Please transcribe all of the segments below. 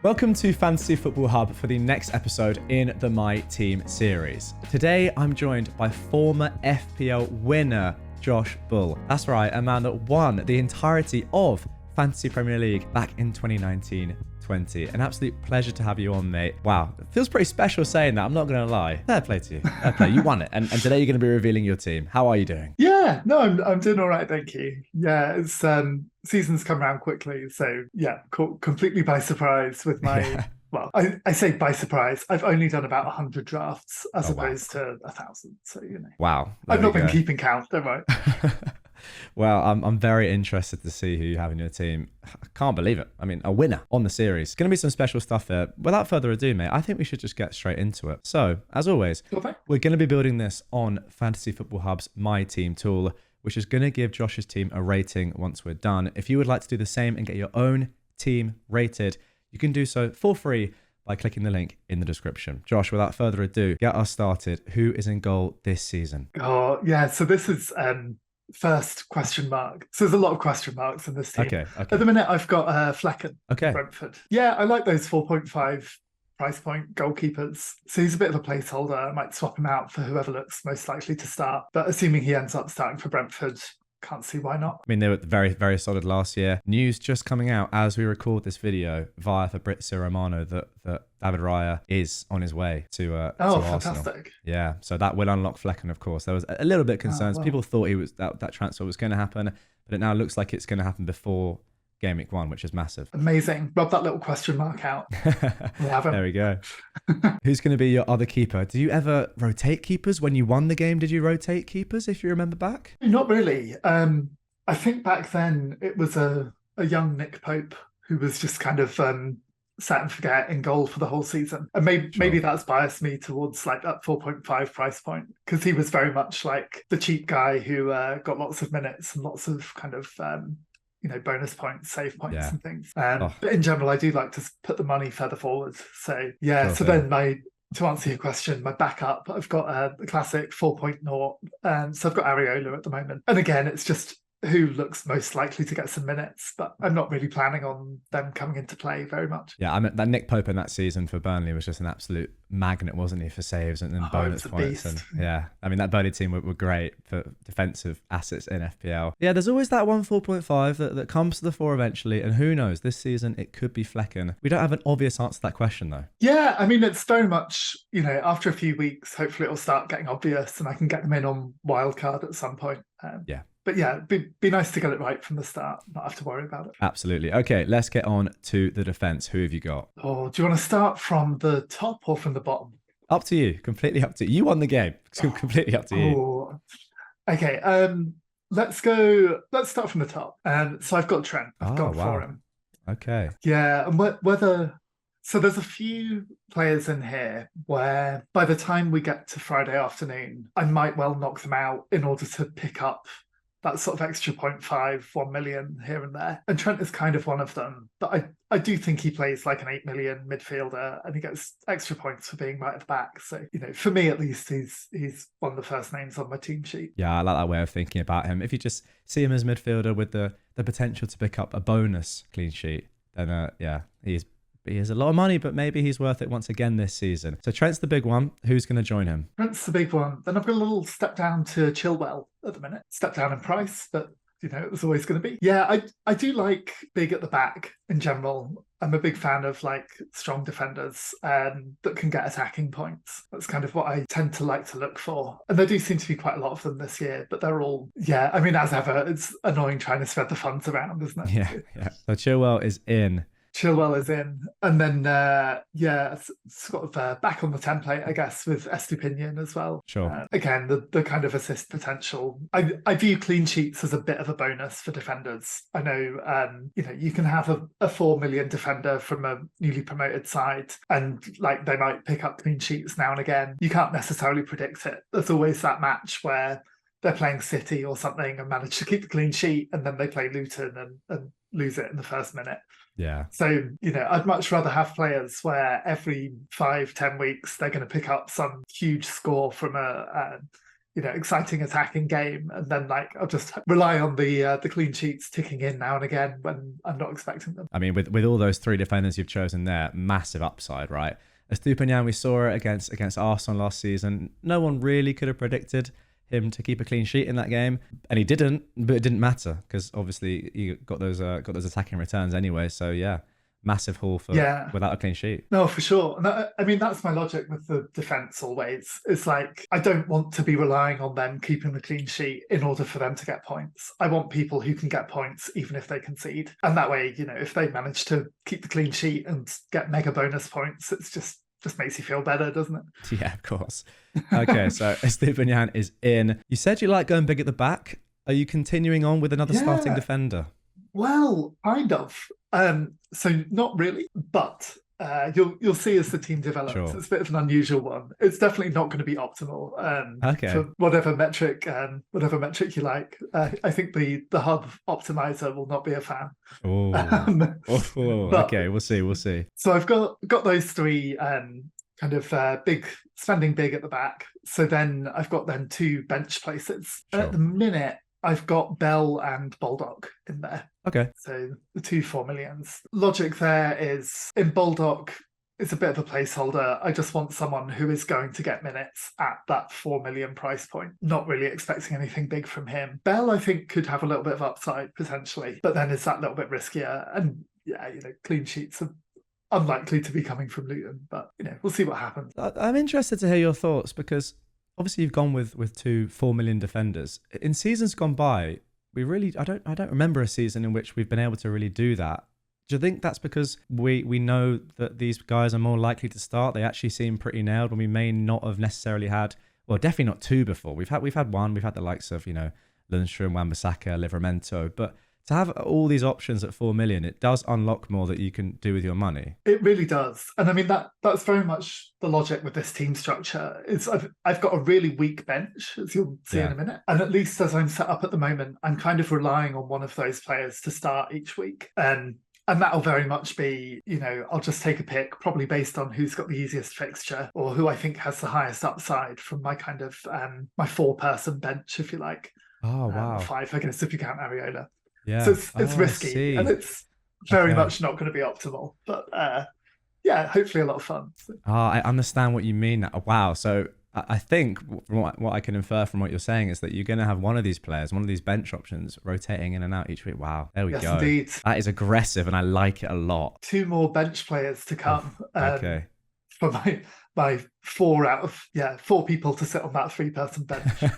Welcome to Fantasy Football Hub for the next episode in the My Team series. Today, I'm joined by former FPL winner Josh Bull. That's right, a man that won the entirety of Fantasy Premier League back in 2019-20. An absolute pleasure to have you on, mate. Wow, it feels pretty special saying that. I'm not going to lie. Fair play to you. Fair play. You won it. And today you're going to be revealing your team. How are you doing? Yeah, no, I'm doing all right, thank you. Yeah, it's seasons come around quickly, so yeah, caught completely by surprise with my. Well, I say by surprise. I've only done about 100 drafts as opposed to 1,000. So Wow, I've not been keeping count. Don't worry. Well, I'm very interested to see who you have in your team. I can't believe it. I mean, a winner on the series. Going to be some special stuff here. Without further ado, mate, I think we should just get straight into it. So, as always, we're going to be building this on Fantasy Football Hub's My Team tool, which is going to give Josh's team a rating once we're done. If you would like to do the same and get your own team rated, you can do so for free by clicking the link in the description. Josh, without further ado, get us started. Who is in goal this season? Oh, yeah. So this is first question mark. So there's a lot of question marks in this team. Okay. At the minute, I've got Flecken, Brentford. Yeah, I like those 4.5 price point goalkeepers. So he's a bit of a placeholder. I might swap him out for whoever looks most likely to start. But assuming he ends up starting for Brentford, can't see why not. I mean, they were very, very solid last year. News just coming out as we record this video via Fabrizio Romano that David Raya is on his way to fantastic. Arsenal. Yeah, so that will unlock Flecken, of course. There was a little bit of concerns. People thought that transfer was going to happen, but it now looks like it's going to happen before Game Week 1, which is massive. Amazing. Rub that little question mark out. There we go. Who's going to be your other keeper? Do you ever rotate keepers? When you won the game, did you rotate keepers, if you remember back? Not really. I think back then it was a young Nick Pope who was just kind of sat and forget in goal for the whole season. And maybe that's biased me towards like that 4.5 price point, because he was very much like the cheap guy who got lots of minutes and lots of kind of bonus points, save points and things. But in general, I do like to put the money further forward. So yeah, then to answer your question, my backup, I've got the classic 4.0. So I've got Areola at the moment. And again, it's just who looks most likely to get some minutes, but I'm not really planning on them coming into play very much. Yeah, I mean, that Nick Pope in that season for Burnley was just an absolute magnet, wasn't he, for saves and bonus points. And yeah, I mean, that Burnley team were great for defensive assets in FPL. Yeah, there's always that 4.5 that comes to the fore eventually, and who knows, this season it could be Flecken. We don't have an obvious answer to that question though. Yeah, I mean, it's very much, after a few weeks, hopefully it'll start getting obvious and I can get them in on wildcard at some point. But yeah, be nice to get it right from the start, not have to worry about it. Absolutely. Okay, let's get on to the defence. Who have you got? Oh, do you want to start from the top or from the bottom? Up to you. Completely up to you. You won the game. Completely up to you. Okay. Let's start from the top. So I've got Trent. I've gone for him. Okay. Yeah, and so there's a few players in here where by the time we get to Friday afternoon, I might well knock them out in order to pick up that sort of extra 0.5, 1 million here and there. And Trent is kind of one of them. But I do think he plays like an 8 million midfielder and he gets extra points for being right at the back. So, for me at least, he's one of the first names on my team sheet. Yeah, I like that way of thinking about him. If you just see him as midfielder with the potential to pick up a bonus clean sheet, then he is a lot of money, but maybe he's worth it once again this season. So Trent's the big one. Who's going to join him? Trent's the big one. Then I've got a little step down to Chilwell at the minute. Step down in price, but it was always going to be. Yeah, I do like big at the back in general. I'm a big fan of like strong defenders that can get attacking points. That's kind of what I tend to like to look for. And there do seem to be quite a lot of them this year, but they're all, I mean, as ever, it's annoying trying to spread the funds around, isn't it? Yeah. So Chilwell is in. Chilwell is in. And then, sort of back on the template, I guess, with Estupinian as well. Sure. Again, the kind of assist potential. I view clean sheets as a bit of a bonus for defenders. I know, you can have a 4 million defender from a newly promoted side and like they might pick up clean sheets now and again. You can't necessarily predict it. There's always that match where they're playing City or something and manage to keep the clean sheet and then they play Luton and lose it in the first minute. Yeah. So, I'd much rather have players where every 5-10 weeks they're going to pick up some huge score from a exciting attacking game, and then like I'll just rely on the clean sheets ticking in now and again when I'm not expecting them. I mean, with all those three defenders you've chosen there, massive upside, right? Estupiñán, we saw it against Arsenal last season. No one really could have predicted him to keep a clean sheet in that game, and he didn't. But it didn't matter because obviously he got those attacking returns anyway. So yeah, massive haul for without a clean sheet. No, for sure. And I mean, that's my logic with the defence always. It's like, I don't want to be relying on them keeping the clean sheet in order for them to get points. I want people who can get points even if they concede. And that way, if they manage to keep the clean sheet and get mega bonus points, it's just makes you feel better, doesn't it? Yeah, of course. Okay, so Estupiñán is in. You said you like going big at the back. Are you continuing on with another starting defender? Well, kind of. So not really, but you'll see as the team develops. Sure. It's a bit of an unusual one. It's definitely not going to be optimal. For whatever metric you like. I think the hub optimizer will not be a fan. Okay, we'll see. So I've got those three kind of spending big at the back. So then I've got two bench places. Sure. At the minute, I've got Bell and Baldock in there. Okay. So the 2 4 millions. Logic there is in Baldock, it's a bit of a placeholder. I just want someone who is going to get minutes at that 4 million price point. Not really expecting anything big from him. Bell, I think, could have a little bit of upside potentially, but then is that little bit riskier. And yeah, clean sheets are unlikely to be coming from Luton, but we'll see what happens. I'm interested to hear your thoughts because obviously you've gone with 2 4 million defenders. In seasons gone by, I don't remember a season in which we've been able to really do that. Do you think that's because we know that these guys are more likely to start? They actually seem pretty nailed when we may not have necessarily had, well, definitely not 2 before. We've had one. We've had the likes of Lundstrom, Wan-Bissaka, Livramento, but to have all these options at 4 million, it does unlock more that you can do with your money. It really does. And I mean, that's very much the logic with this team structure. Is I've got a really weak bench, as you'll see in a minute. And at least as I'm set up at the moment, I'm kind of relying on one of those players to start each week. And that'll very much be, I'll just take a pick, probably based on who's got the easiest fixture or who I think has the highest upside from my kind of, my 4-person bench, if you like. Oh, wow. 5, I guess, if you count Areola. Yeah. So it's risky and it's very much not going to be optimal, but hopefully a lot of fun. I understand what you mean now. Wow. So I think what I can infer from what you're saying is that you're going to have one of these players, one of these bench options rotating in and out each week. Wow. There we go. Indeed. That is aggressive and I like it a lot. 2 more bench players to come. Okay. For my 4 people to sit on that 3-person bench.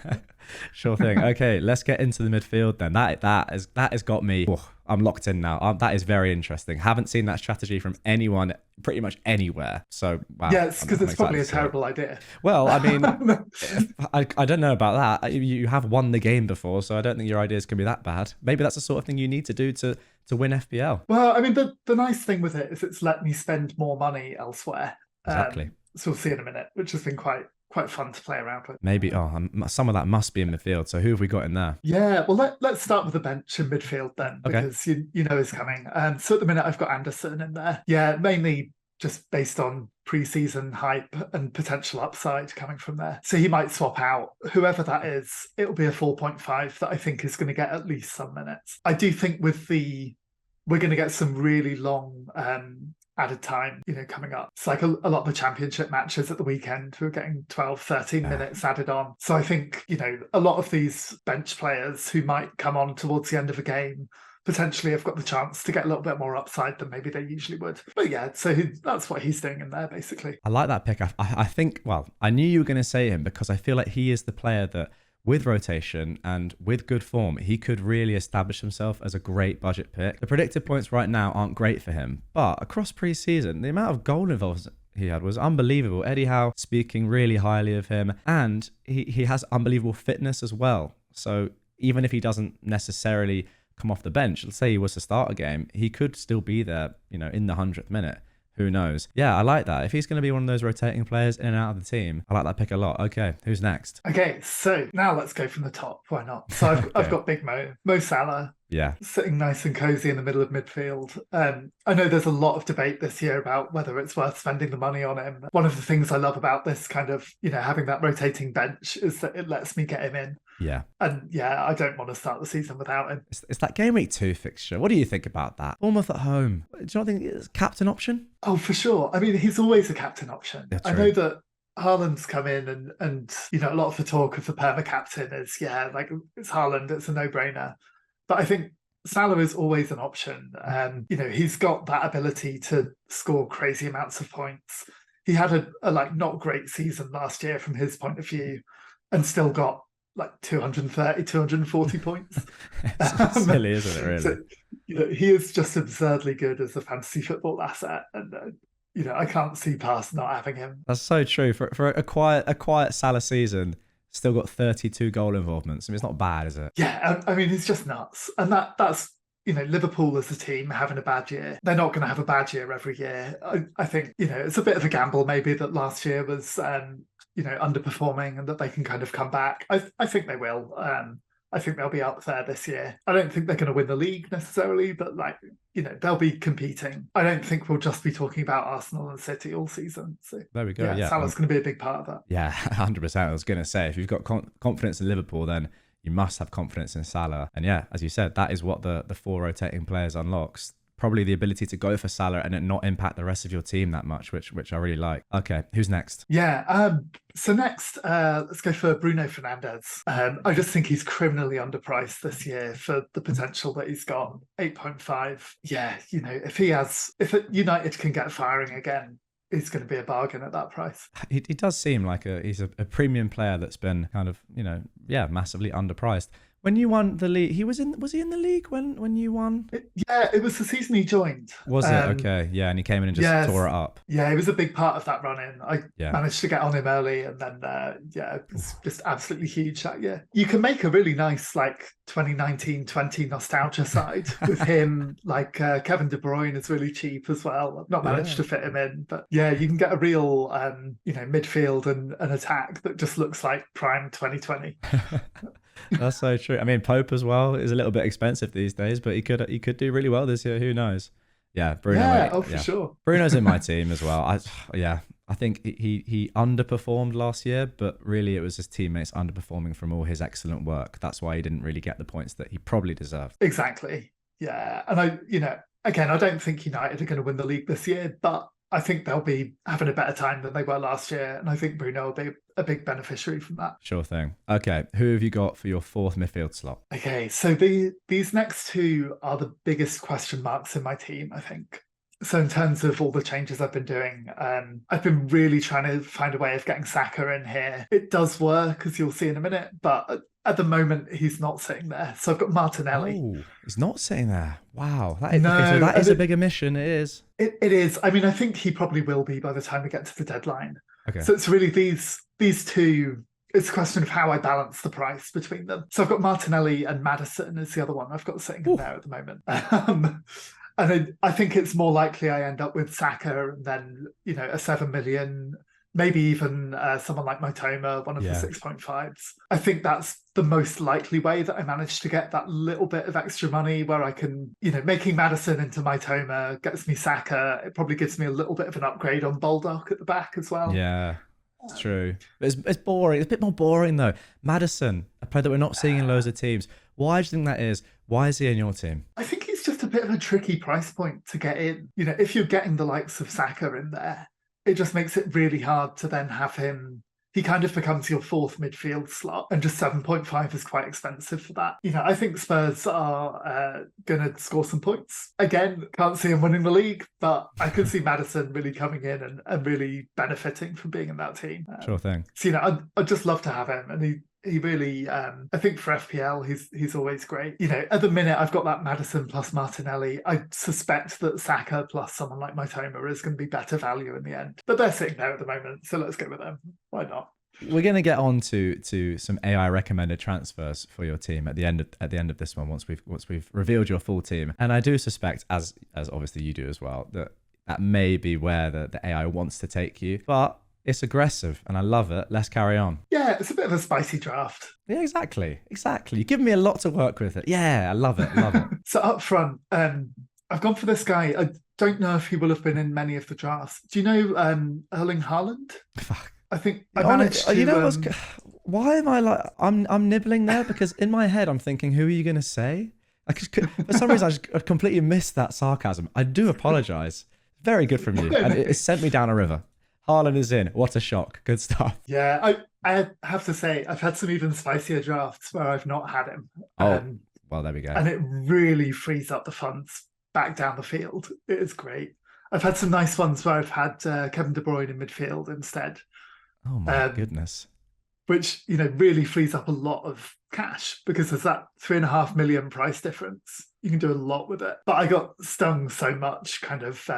Sure thing. Okay, let's get into the midfield then. That has got me. I'm locked in now. That is very interesting. Haven't seen that strategy from anyone pretty much anywhere. So wow. Yeah, it's because it's probably a terrible idea. Well, I mean, I don't know about that. You have won the game before, so I don't think your ideas can be that bad. Maybe that's the sort of thing you need to do to win FPL. Well, I mean, the nice thing with it is it's let me spend more money elsewhere. Exactly. So we'll see in a minute, which has been quite fun to play around with. Maybe, some of that must be in midfield. So who have we got in there? Yeah, well, let's start with the bench in midfield then, because you know is coming. So at the minute, I've got Anderson in there. Yeah, mainly just based on pre-season hype and potential upside coming from there. So he might swap out. Whoever that is, it'll be a 4.5 that I think is going to get at least some minutes. I do think we're going to get some really long added time, coming up. It's like a lot of the championship matches at the weekend who are getting 12, 13 minutes added on. So I think, a lot of these bench players who might come on towards the end of a game potentially have got the chance to get a little bit more upside than maybe they usually would. But yeah, so that's what he's doing in there, basically. I like that pick. I think, I knew you were going to say him because I feel like he is the player that with rotation and with good form, he could really establish himself as a great budget pick. The predicted points right now aren't great for him, but across pre-season, the amount of goal involved he had was unbelievable. Eddie Howe speaking really highly of him, and he has unbelievable fitness as well. So even if he doesn't necessarily come off the bench, let's say he was to start a game, he could still be there, in the 100th minute. Who knows? Yeah, I like that. If he's going to be one of those rotating players in and out of the team, I like that pick a lot. Okay, who's next? Okay, so now let's go from the top. Why not? So I've got Big Mo Salah. Yeah. sitting nice and cozy in the middle of midfield. I know there's a lot of debate this year about whether it's worth spending the money on him. One of the things I love about this kind of, having that rotating bench is that it lets me get him in. Yeah. And yeah, I don't want to start the season without him. It's that game week 2 fixture. What do you think about that? Bournemouth at home. Do you not think it's captain option? Oh, for sure. I mean, he's always a captain option. Yeah, I know that Haaland's come in and a lot of the talk of the perma captain is, like it's Haaland, it's a no-brainer. But I think Salah is always an option. He's got that ability to score crazy amounts of points. He had a like not great season last year from his point of view and still got like 230, 240 points. It's silly, isn't it, really? So, he is just absurdly good as a fantasy football asset. And, I can't see past not having him. That's so true. For a quiet Salah season, still got 32 goal involvements. I mean, it's not bad, is it? Yeah, I mean, he's just nuts. And that's, Liverpool as a team having a bad year. They're not going to have a bad year every year. I think, it's a bit of a gamble maybe that last year was, underperforming and that they can kind of come back. I think they will. I think they'll be up there this year. I don't think they're going to win the league necessarily, but they'll be competing. I don't think we'll just be talking about Arsenal and City all season. So there we go. Yeah, Salah's going to be a big part of that. Yeah, 100%. I was going to say, if you've got confidence in Liverpool, then you must have confidence in Salah. And yeah, as you said, that is what the 4 rotating players unlocks. Probably the ability to go for Salah and it not impact the rest of your team that much, which I really like. Okay, who's next? Yeah, so next, let's go for Bruno Fernandes. I just think he's criminally underpriced this year for the potential that he's got. 8.5. Yeah, if United can get firing again, he's going to be a bargain at that price. He does seem like he's a premium player that's been kind of, massively underpriced. When you won the league, was he in the league when you won? It was the season he joined. Was it? Okay, yeah, and he came in and just tore it up. Yeah, it was a big part of that run-in. I managed to get on him early, and then it was just absolutely huge that year. You can make a really nice 2019-20 nostalgia side with him. Kevin De Bruyne is really cheap as well. I've not managed to fit him in, but yeah, you can get a real midfield and an attack that just looks like prime 2020. That's so true. I mean, Pope as well is a little bit expensive these days, but he could do really well this year. Who knows? Yeah, Bruno. Yeah, for sure. Bruno's in my team as well. I think he underperformed last year, but really it was his teammates underperforming from all his excellent work. That's why he didn't really get the points that he probably deserved. Exactly. Yeah, and I don't think United are going to win the league this year, but I think they'll be having a better time than they were last year. And I think Bruno will be a big beneficiary from that. Sure thing. Okay, who have you got for your 4th midfield slot? Okay, so these next 2 are the biggest question marks in my team, I think. So in terms of all the changes I've been doing, I've been really trying to find a way of getting Saka in here. It does work, as you'll see in a minute, but at the moment, he's not sitting there. So I've got Martinelli. Oh, he's not sitting there. Wow. That is a big omission. It is. It is. I mean, I think he probably will be by the time we get to the deadline. Okay. So it's really these 2. It's a question of how I balance the price between them. So I've got Martinelli and Maddison is the other one I've got sitting in there at the moment. And I think it's more likely I end up with Saka and then, a 7 million, maybe even someone like Mitoma, one of the 6.5s. I think that's the most likely way that I manage to get that little bit of extra money where I can, making Maddison into Mitoma gets me Saka. It probably gives me a little bit of an upgrade on Baldock at the back as well. Yeah. It's true. It's boring. It's a bit more boring though. Maddison, a player that we're not seeing in loads of teams. Why do you think that is? Why is he in your team? I think he's just a bit of a tricky price point to get in. If you're getting the likes of Saka in there, it just makes it really hard to then have him. He kind of becomes your 4th midfield slot, and just 7.5 is quite expensive for that. I think Spurs are going to score some points. Again, can't see him winning the league, but I could see Maddison really coming in and really benefiting from being in that team. Sure thing. So, I'd just love to have him, and he really, I think for FPL, he's always great. At the minute, I've got that Maddison plus Martinelli. I suspect that Saka plus someone like Mitoma is going to be better value in the end. But they're sitting there at the moment, so let's go with them. Why not? We're going to get on to some AI recommended transfers for your team at the end of this one once we've revealed your full team. And I do suspect, as obviously you do as well, that may be where the AI wants to take you. But It's aggressive and I love it. Let's carry on. Yeah, it's a bit of a spicy draft. Yeah, exactly. Exactly. You give me a lot to work with. Yeah, I love it. Love it. So up front, I've gone for this guy. I don't know if he will have been in many of the drafts. Do you know Erling Haaland? Fuck. I think I managed to. You know what's? Why am I like? I'm nibbling there because in my head I'm thinking, who are you going to say? For some reason I completely missed that sarcasm. I do apologise. Very good from you, and it sent me down a river. Haaland is in. What a shock. Good stuff. Yeah, I have to say I've had some even spicier drafts where I've not had him. Well, there we go. And it really frees up the funds back down the field. It is great. I've had some nice ones where I've had Kevin De Bruyne in midfield instead. Oh my goodness. Which, really frees up a lot of cash because there's that 3.5 million price difference. You can do a lot with it. But I got stung so much kind of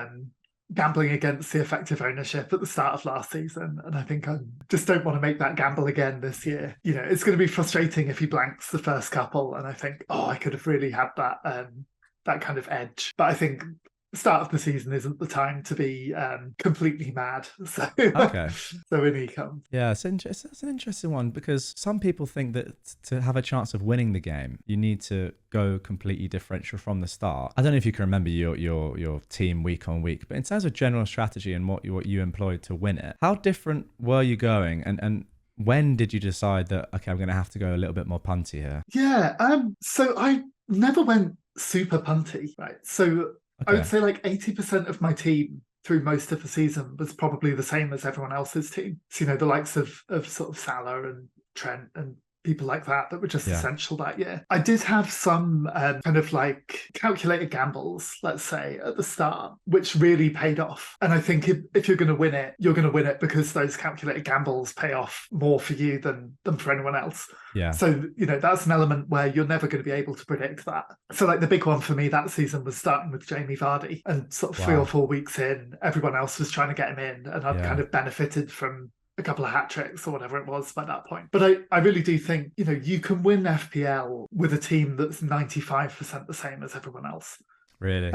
gambling against the effective ownership at the start of last season. And I think I just don't want to make that gamble again this year. It's going to be frustrating if he blanks the first couple. And I think, I could have really had that kind of edge. But I think start of the season isn't the time to be completely mad. So okay. So in he comes. Yeah, it's an interesting one because some people think that to have a chance of winning the game, you need to go completely differential from the start. I don't know if you can remember your team week on week, but in terms of general strategy and what you employed to win it, how different were you going and when did you decide that, okay, I'm going to have to go a little bit more punty here? Yeah, so I never went super punty, right? So I would say like 80% of my team through most of the season was probably the same as everyone else's team. So, the likes of sort of Salah and Trent and people like that were just essential that year. I did have some kind of like calculated gambles, let's say, at the start, which really paid off. And I think if you're going to win it, you're going to win it because those calculated gambles pay off more for you than for anyone else. Yeah. So, that's an element where you're never going to be able to predict that. So like the big one for me that season was starting with Jamie Vardy and sort of 3 or 4 weeks in, everyone else was trying to get him in and I'd kind of benefited from a couple of hat tricks or whatever it was by that point. But I really do think, you can win FPL with a team that's 95% the same as everyone else. Really?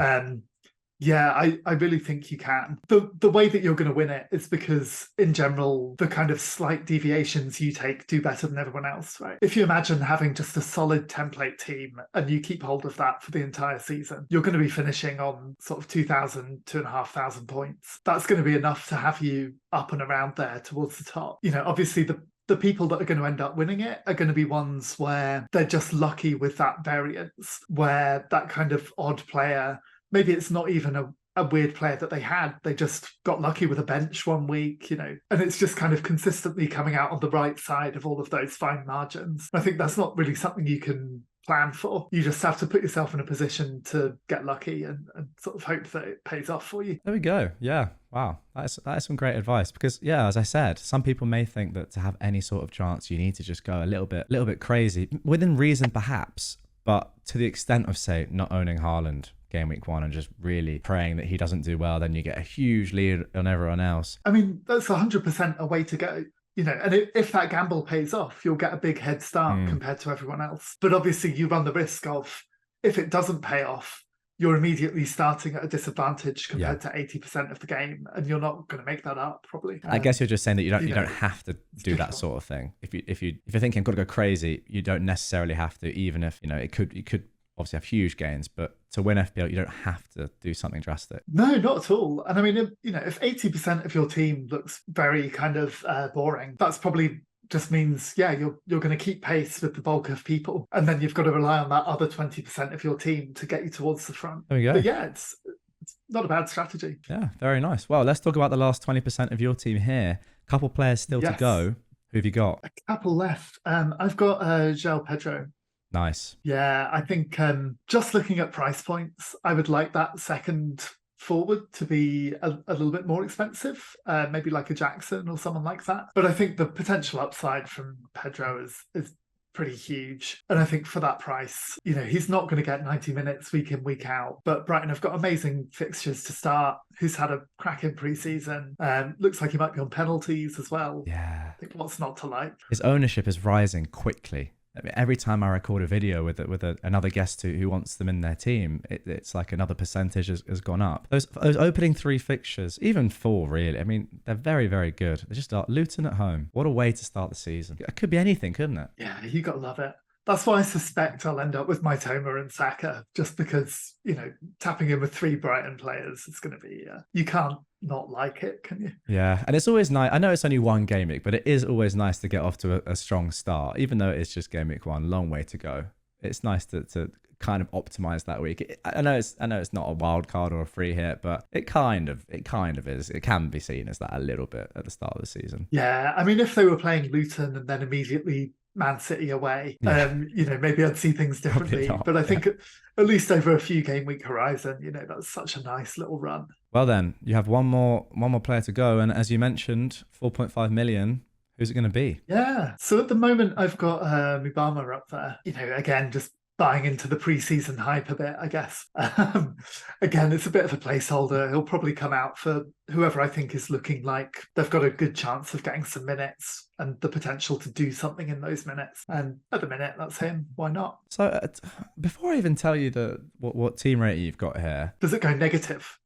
Yeah, I really think you can. The way that you're going to win it is because, in general, the kind of slight deviations you take do better than everyone else, right? If you imagine having just a solid template team and you keep hold of that for the entire season, you're going to be finishing on sort of 2,000, 2,500 points. That's going to be enough to have you up and around there towards the top. Obviously the people that are going to end up winning it are going to be ones where they're just lucky with that variance, where that kind of odd player, maybe it's not even a weird player that they had. They just got lucky with a bench one week, and it's just kind of consistently coming out on the right side of all of those fine margins. I think that's not really something you can plan for. You just have to put yourself in a position to get lucky and sort of hope that it pays off for you. There we go. Yeah. Wow. That is some great advice because, as I said, some people may think that to have any sort of chance, you need to just go a little bit crazy within reason, perhaps, but to the extent of, say, not owning Haaland game week 1 and just really praying that he doesn't do well, then you get a huge lead on everyone else. I mean, that's 100% a way to go. And if that gamble pays off, you'll get a big head start compared to everyone else. But obviously you run the risk of, if it doesn't pay off, you're immediately starting at a disadvantage compared to 80% of the game, and you're not going to make that up probably. I guess you're just saying that you don't have to do that sort of thing. If you're thinking I've got to go crazy, you don't necessarily have to, even if you could obviously have huge gains, but to win FPL, you don't have to do something drastic. No, not at all. And I mean, if 80% of your team looks very kind of boring, that's probably just means, you're going to keep pace with the bulk of people. And then you've got to rely on that other 20% of your team to get you towards the front. There we go. But it's not a bad strategy. Yeah, very nice. Well, let's talk about the last 20% of your team here. Couple players still to go. Who have you got? A couple left. I've got João Pedro. Nice. Yeah, I think just looking at price points, I would like that second forward to be a little bit more expensive, maybe like a Jackson or someone like that. But I think the potential upside from Pedro is pretty huge. And I think for that price, he's not going to get 90 minutes week in, week out. But Brighton have got amazing fixtures to start. Who's had a cracking pre-season. Looks like he might be on penalties as well. Yeah. I think what's not to like? His ownership is rising quickly. I mean, every time I record a video with another guest who wants them in their team, it's like another percentage has gone up. Those opening 3 fixtures, even 4 really, I mean, they're very, very good. They just start Luton at home. What a way to start the season. It could be anything, couldn't it? Yeah, you got to love it. That's why I suspect I'll end up with Mitoma and Saka, just because, tapping in with 3 Brighton players is going to be, you can't not like it, can you? Yeah, and it's always nice. I know it's only 1 game week, but it is always nice to get off to a strong start, even though it's just game week 1, long way to go. It's nice to kind of optimize that week. I know it's not a wild card or a free hit, but it kind of is. It can be seen as that a little bit at the start of the season. Yeah, I mean, if they were playing Luton and then immediately Man City away, maybe I'd see things differently. But I think at least over a few game week horizon, that's such a nice little run. Well, then you have one more player to go, and as you mentioned, 4.5 million. Who's it going to be? Yeah. So at the moment, I've got Mubama up there. Again, just buying into the preseason hype a bit, I guess. Again, it's a bit of a placeholder. He'll probably come out for whoever I think is looking like they've got a good chance of getting some minutes and the potential to do something in those minutes. And at the minute, that's him. Why not? So before I even tell you what team rating you've got here, does it go negative?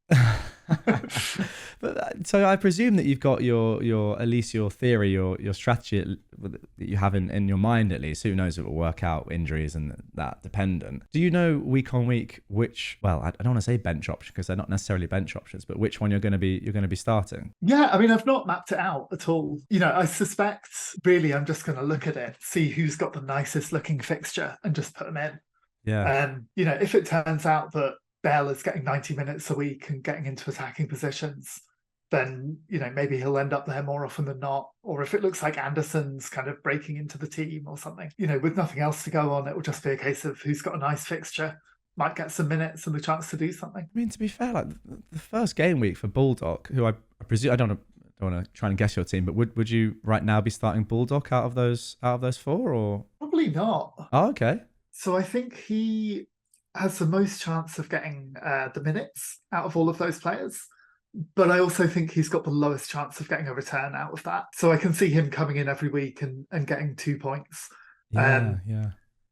But so I presume that you've got your at least your theory, your strategy that you have in your mind at least. Who knows if it will work out, injuries and that dependent. Do you know week on week which? Well, I don't want to say bench option because they're not necessarily bench options, but which one you're going to be starting? Yeah, I mean, I've not mapped it out at all. I suspect really I'm just going to look at it, see who's got the nicest looking fixture, and just put them in. Yeah. And if it turns out that Bell is getting 90 minutes a week and getting into attacking positions, then, maybe he'll end up there more often than not. Or if it looks like Anderson's kind of breaking into the team or something, with nothing else to go on, it will just be a case of who's got a nice fixture, might get some minutes and the chance to do something. I mean, to be fair, like the first game week for Bulldog, who I presume, I don't want to try and guess your team, but would you right now be starting Bulldog out of those 4 or? Probably not. Oh, okay. So I think he has the most chance of getting the minutes out of all of those players. But I also think he's got the lowest chance of getting a return out of that. So I can see him coming in every week and getting 2 points. Yeah.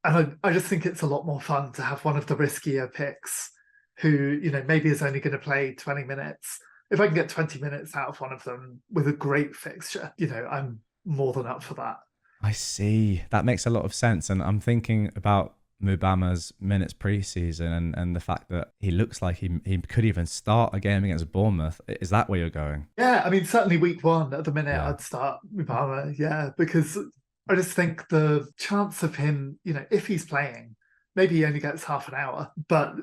And I just think it's a lot more fun to have one of the riskier picks who, maybe is only going to play 20 minutes. If I can get 20 minutes out of one of them with a great fixture, I'm more than up for that. I see. That makes a lot of sense. And I'm thinking about Mubama's minutes preseason and the fact that he looks like he could even start a game against Bournemouth. Is that where you're going? Yeah, I mean, certainly week 1 at the minute, I'd start Mubama, because I just think the chance of him, if he's playing, maybe he only gets half an hour, but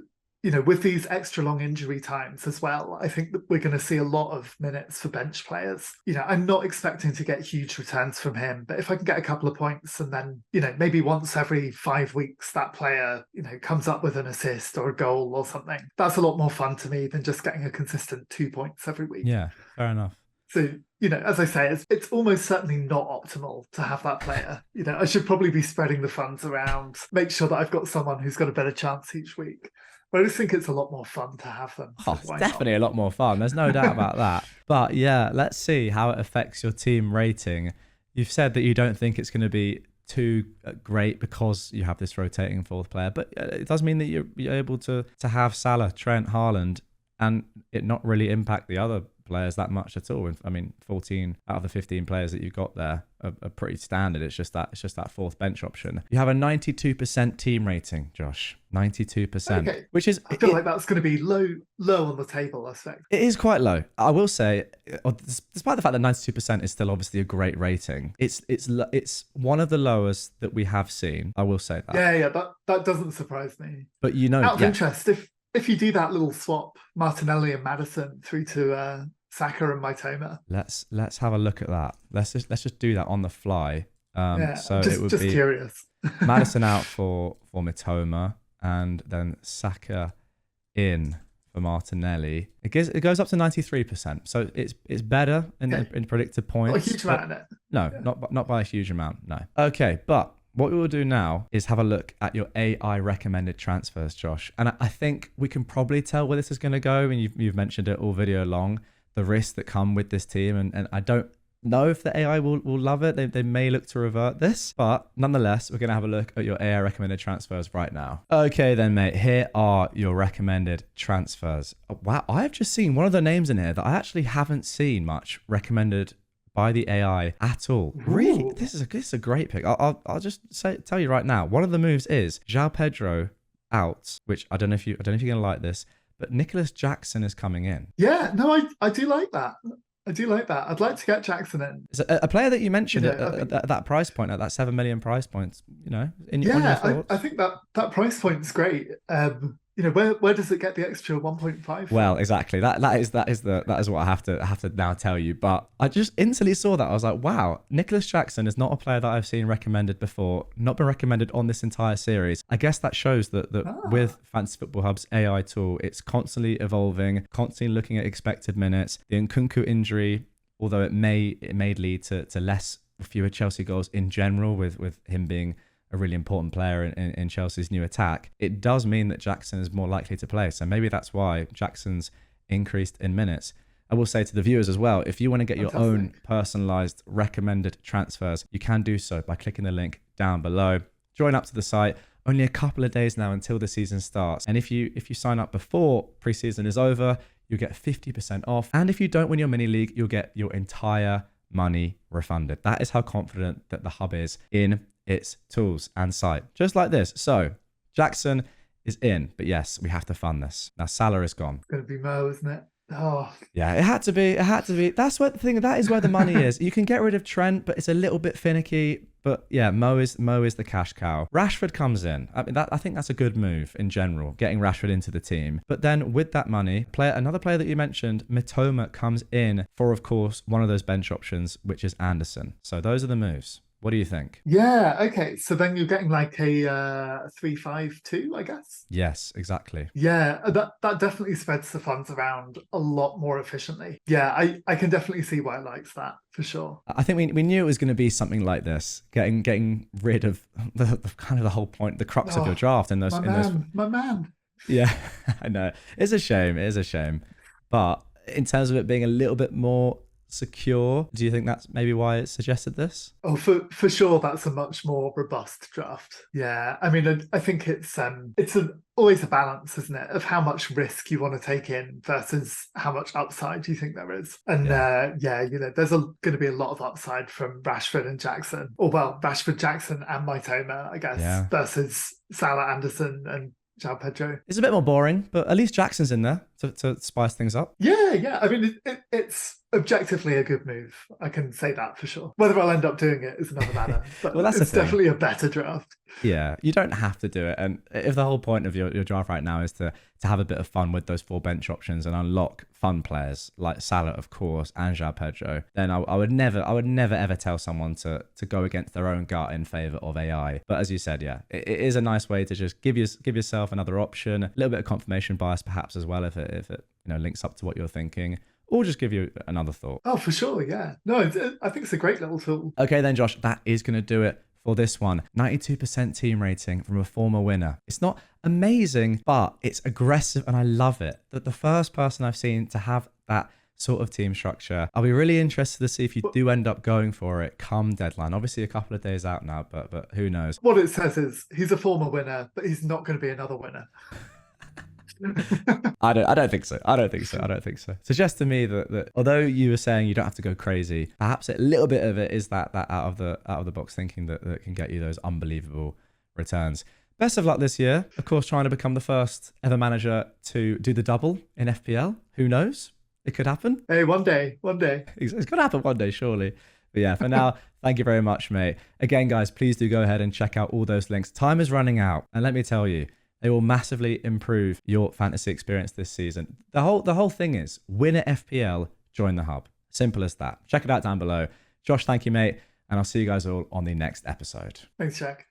with these extra long injury times as well, I think that we're going to see a lot of minutes for bench players. I'm not expecting to get huge returns from him, but if I can get a couple of points and then, maybe once every 5 weeks, that player, comes up with an assist or a goal or something, that's a lot more fun to me than just getting a consistent 2 points every week. Yeah, fair enough. So, as I say, it's almost certainly not optimal to have that player. I should probably be spreading the funds around, make sure that I've got someone who's got a better chance each week. But I just think it's a lot more fun to have them. So it's definitely a lot more fun. There's no doubt about that. But yeah, let's see how it affects your team rating. You've said that you don't think it's going to be too great because you have this rotating 4th player, but it does mean that you're able to have Salah, Trent, Haaland, and it not really impact the other players that much at all. I mean, 14 out of the 15 players that you've got there are pretty standard. It's just that 4th bench option. You have a 92% team rating, Josh. 92%, okay. Which is I feel like that's going to be low on the table, I suspect. It is quite low. I will say, despite the fact that 92% is still obviously a great rating, it's one of the lowest that we have seen. I will say that. Yeah, that doesn't surprise me. But out of interest, if you do that little swap, Martinelli and Maddison through to Saka and Mitoma. Let's have a look at that. Let's just do that on the fly. So just, it would just be curious. Maddison out for Mitoma, and then Saka in for Martinelli. It goes up to 93%, so it's better in predicted points. Not a huge amount in it. No, not by a huge amount. No. Okay, but what we will do now is have a look at your AI recommended transfers, Josh. And I think we can probably tell where this is going to go. And you've mentioned it all video long, the risks that come with this team. And I don't know if the AI will love it. They may look to revert this, but nonetheless, we're going to have a look at your AI recommended transfers right now. Okay then, mate, here are your recommended transfers. Wow, I've just seen one of the names in here that I actually haven't seen much recommended by the AI at all. Ooh. Really, this is a great pick. I'll just tell you right now. One of the moves is João Pedro out, which I don't know if you're gonna like this, but Nicholas Jackson is coming in. Yeah, no, I do like that. I do like that. I'd like to get Jackson in. It's a player that you mentioned at that price point, at that 7 million price point. You know, on your thoughts? I think that price point's great. You know, where does it get the extra 1.5? Well, exactly. That is what I have to now tell you. But I just instantly saw that. I was like, wow, Nicholas Jackson is not a player that I've seen recommended before, not been recommended on this entire series. I guess that shows that with Fantasy Football Hub's AI tool, it's constantly evolving, constantly looking at expected minutes. The Nkunku injury, although it may lead to fewer Chelsea goals in general, with him being a really important player in Chelsea's new attack, it does mean that Jackson is more likely to play. So maybe that's why Jackson's increased in minutes. I will say to the viewers as well, if you want to get your own personalized recommended transfers, you can do so by clicking the link down below. Join up to the site. Only a couple of days now until the season starts. And if you sign up before preseason is over, you'll get 50% off. And if you don't win your mini league, you'll get your entire money refunded. That is how confident that the hub is in its tools and site, just like this. So Jackson is in, but yes, we have to fund this. Now Salah is gone. It's gonna be Mo, isn't it? Oh yeah, it had to be. That's what the thing. That is where the money is. You can get rid of Trent, but it's a little bit finicky. But yeah, Mo is the cash cow. Rashford comes in. I mean, I think that's a good move in general, getting Rashford into the team. But then with that money, another player that you mentioned, Mitoma, comes in for, of course, one of those bench options, which is Anderson. So those are the moves. What do you think? yeah, okay. So then you're getting like a 3-5-2, I guess. Yes, exactly. Yeah, that definitely spreads the funds around a lot more efficiently. Yeah, I can definitely see why it likes that for sure. I think we knew it was going to be something like this, getting rid of the kind of the whole point, the crux of your draft in those. My man. Yeah, I know. It's a shame. It is a shame. But in terms of it being a little bit more secure, do you think that's maybe why it suggested this? Oh, for sure, that's a much more robust draft. Yeah, I mean, I think it's always a balance, isn't it, of how much risk you want to take in versus how much upside you think there is. And you know, there's going to be a lot of upside from Rashford and Jackson, or well, Rashford, Jackson, and Mitoma, I guess, versus Salah, Anderson, and João Pedro. It's a bit more boring, but at least Jackson's in there to spice things up. Yeah. I mean, it's objectively a good move. I can say that for sure. Whether I'll end up doing it is another matter. But well, it's definitely a better draft. Yeah, you don't have to do it. And if the whole point of your draft right now is to have a bit of fun with those 4 bench options and unlock fun players like Salah, of course, and João Pedro, then I would never ever tell someone to go against their own gut in favor of AI. But as you said, yeah, it is a nice way to just give yourself another option, a little bit of confirmation bias perhaps as well if it links up to what you're thinking. Or just give you another thought. Oh, for sure, yeah. No, I think it's a great little tool. Okay then, Josh, that is going to do it for this one. 92% team rating from a former winner. It's not amazing, but it's aggressive and I love it. That the first person I've seen to have that sort of team structure. I'll be really interested to see if you do end up going for it come deadline. Obviously a couple of days out now, but who knows? What it says is he's a former winner, but he's not going to be another winner. I don't think so. Suggests to me that although you were saying you don't have to go crazy, perhaps a little bit of it is that out of the box thinking that can get you those unbelievable returns. Best of luck this year. Of course, trying to become the first ever manager to do the double in FPL. Who knows? It could happen. Hey, one day. It's going to happen one day, surely. But yeah, for now, thank you very much, mate. Again, guys, please do go ahead and check out all those links. Time is running out. And let me tell you, they will massively improve your fantasy experience this season. The whole thing is win at FPL, join the hub. Simple as that. Check it out down below. Josh, thank you, mate. And I'll see you guys all on the next episode. Thanks, Jack.